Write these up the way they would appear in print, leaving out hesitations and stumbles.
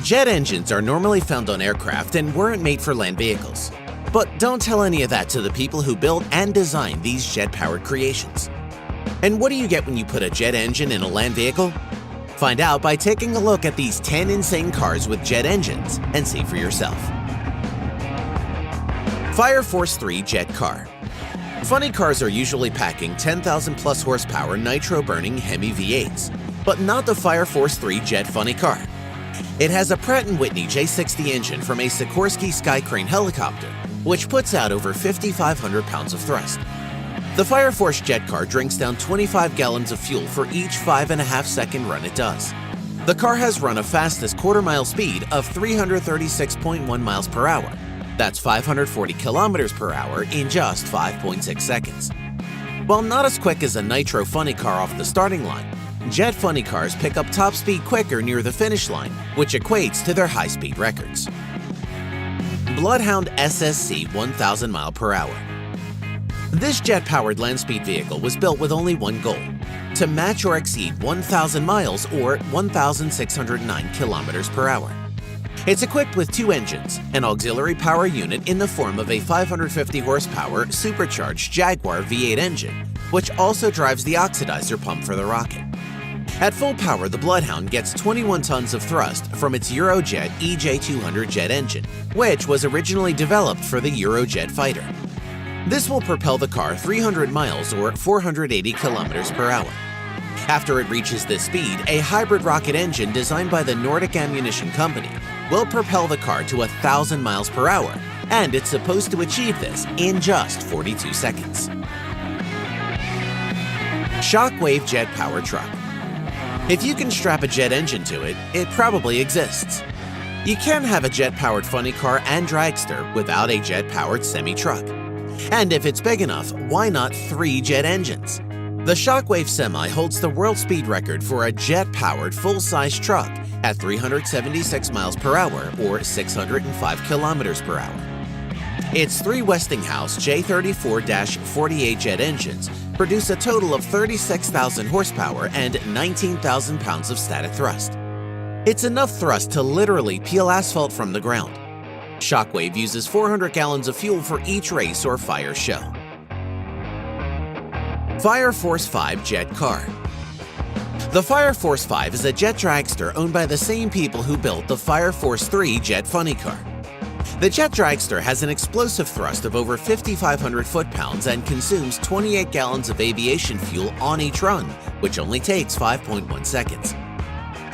Jet engines are normally found on aircraft and weren't made for land vehicles. But don't tell any of that to the people who built and designed these jet-powered creations. And what do you get when you put a jet engine in a land vehicle? Find out by taking a look at these 10 insane cars with jet engines and see for yourself. Fire Force 3 Jet Car. Funny cars are usually packing 10,000 plus horsepower nitro-burning Hemi V8s, but not the Fire Force 3 Jet Funny Car. It has a Pratt & Whitney J60 engine from a Sikorsky Sky Crane helicopter, which puts out over 5,500 pounds of thrust. The Fire Force Jet Car drinks down 25 gallons of fuel for each 5.5-second run it does. The car has run a fastest quarter-mile speed of 336.1 miles per hour. That's 540 kilometers per hour in just 5.6 seconds. While not as quick as a nitro funny car off the starting line, jet funny cars pick up top speed quicker near the finish line, which equates to their high-speed records. Bloodhound SSC 1,000 mile per hour. This jet-powered land speed vehicle was built with only one goal: to match or exceed 1,000 miles or 1,609 kilometers per hour. It's equipped with two engines, an auxiliary power unit in the form of a 550 horsepower supercharged Jaguar V8 engine, which also drives the oxidizer pump for the rocket. At full power, the Bloodhound gets 21 tons of thrust from its Eurojet EJ200 jet engine, which was originally developed for the Eurojet fighter. This will propel the car 300 miles or 480 kilometers per hour. After it reaches this speed, a hybrid rocket engine designed by the Nordic Ammunition Company will propel the car to 1,000 miles per hour, and it's supposed to achieve this in just 42 seconds. Shockwave Jet Power Truck. If you can strap a jet engine to it, it probably exists. You can have a jet-powered funny car and dragster without a jet-powered semi-truck. And if it's big enough, why not 3 jet engines? The Shockwave Semi holds the world speed record for a jet-powered full-size truck at 376 miles per hour or 605 kilometers per hour. Its 3 Westinghouse J34-48 jet engines produce a total of 36,000 horsepower and 19,000 pounds of static thrust. It's enough thrust to literally peel asphalt from the ground. Shockwave uses 400 gallons of fuel for each race or fire show. Fire Force 5 Jet Car. The Fire Force 5 is a jet dragster owned by the same people who built the Fire Force 3 Jet Funny Car. The jet dragster has an explosive thrust of over 5,500 foot-pounds and consumes 28 gallons of aviation fuel on each run, which only takes 5.1 seconds.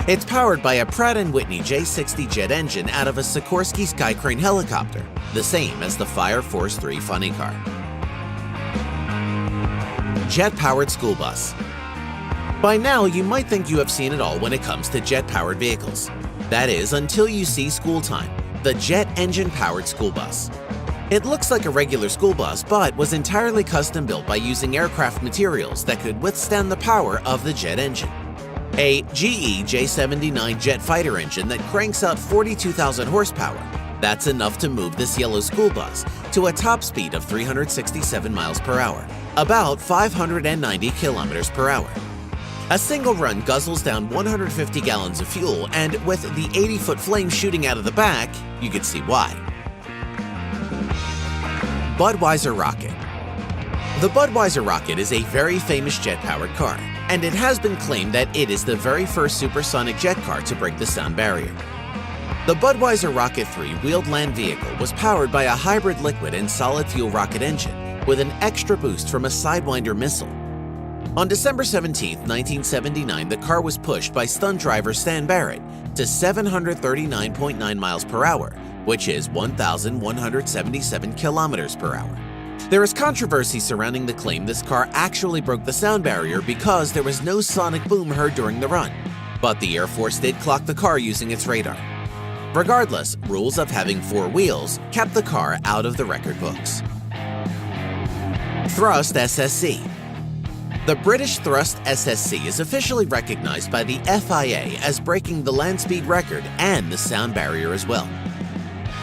It's powered by a Pratt & Whitney J60 jet engine out of a Sikorsky Sky Crane helicopter, the same as the Fire Force 3 Funny Car. Jet-powered school bus. By now, you might think you have seen it all when it comes to jet-powered vehicles. That is, until you see School Time, the jet engine-powered school bus. It looks like a regular school bus, but was entirely custom-built by using aircraft materials that could withstand the power of the jet engine. A GE J79 jet fighter engine that cranks out 42,000 horsepower. That's enough to move this yellow school bus to a top speed of 367 miles per hour, about 590 kilometers per hour. A single run guzzles down 150 gallons of fuel, and with the 80-foot flame shooting out of the back, you can see why. Budweiser Rocket. The Budweiser Rocket is a very famous jet-powered car, and it has been claimed that it is the very first supersonic jet car to break the sound barrier. The Budweiser Rocket 3 wheeled land vehicle was powered by a hybrid liquid and solid fuel rocket engine with an extra boost from a Sidewinder missile. On December 17, 1979, the car was pushed by stunt driver Stan Barrett to 739.9 miles per hour, which is 1,177 kilometers per hour. There is controversy surrounding the claim this car actually broke the sound barrier because there was no sonic boom heard during the run, but the Air Force did clock the car using its radar. Regardless, rules of having 4 wheels kept the car out of the record books. Thrust SSC. The British Thrust SSC is officially recognized by the FIA as breaking the land speed record and the sound barrier as well.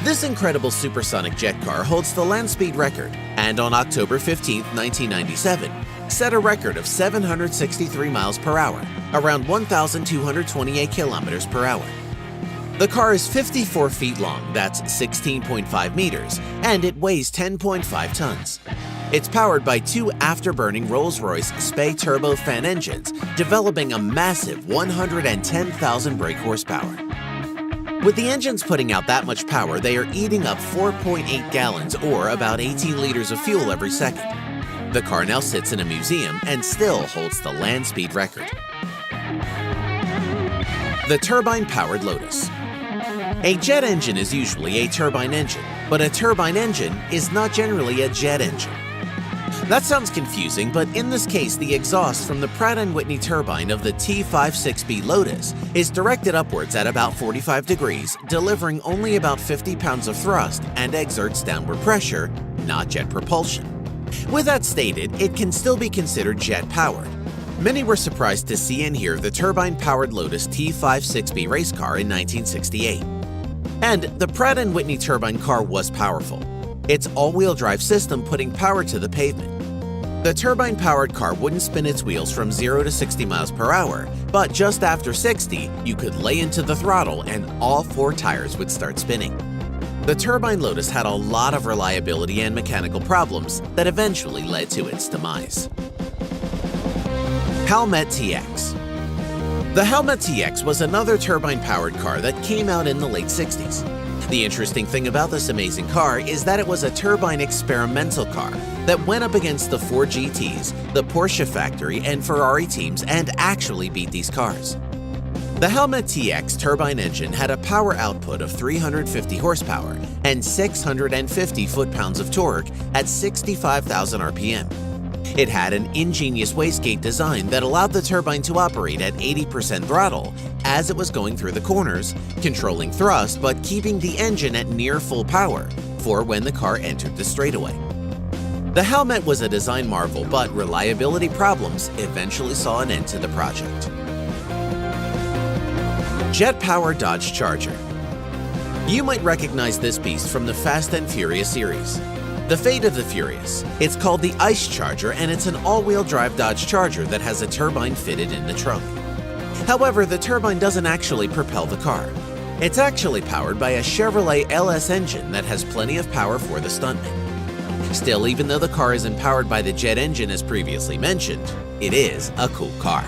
This incredible supersonic jet car holds the land speed record, and on October 15, 1997, set a record of 763 miles per hour, around 1,228 kilometers per hour. The car is 54 feet long, that's 16.5 meters, and it weighs 10.5 tons. It's powered by two afterburning Rolls-Royce SPE turbofan engines, developing a massive 110,000 brake horsepower. With the engines putting out that much power, they are eating up 4.8 gallons or about 18 liters of fuel every second. The car now sits in a museum and still holds the land speed record. The turbine-powered Lotus. A jet engine is usually a turbine engine, but a turbine engine is not generally a jet engine. That sounds confusing, but in this case, the exhaust from the Pratt & Whitney turbine of the T56B Lotus is directed upwards at about 45 degrees, delivering only about 50 pounds of thrust and exerts downward pressure, not jet propulsion. With that stated, it can still be considered jet-powered. Many were surprised to see and hear the turbine-powered Lotus T56B race car in 1968. And the Pratt & Whitney turbine car was powerful. Its all-wheel drive system putting power to the pavement. The turbine-powered car wouldn't spin its wheels from 0 to 60 miles per hour, but just after 60, you could lay into the throttle and all four tires would start spinning. The turbine Lotus had a lot of reliability and mechanical problems that eventually led to its demise. Howmet TX. The Howmet TX was another turbine-powered car that came out in the late 60s. The interesting thing about this amazing car is that it was a turbine experimental car that went up against the Ford GTs, the Porsche factory, and Ferrari teams and actually beat these cars. The Howmet TX turbine engine had a power output of 350 horsepower and 650 foot-pounds of torque at 65,000 RPM. It had an ingenious wastegate design that allowed the turbine to operate at 80% throttle as it was going through the corners, controlling thrust but keeping the engine at near full power for when the car entered the straightaway. The Howmet was a design marvel, but reliability problems eventually saw an end to the project. Jet-powered Dodge Charger. You might recognize this beast from the Fast and Furious series. The Fate of the Furious. It's called the Ice Charger, and it's an all-wheel drive Dodge Charger that has a turbine fitted in the trunk. However, the turbine doesn't actually propel the car. It's actually powered by a Chevrolet LS engine that has plenty of power for the stuntman. Still, even though the car isn't powered by the jet engine as previously mentioned, it is a cool car.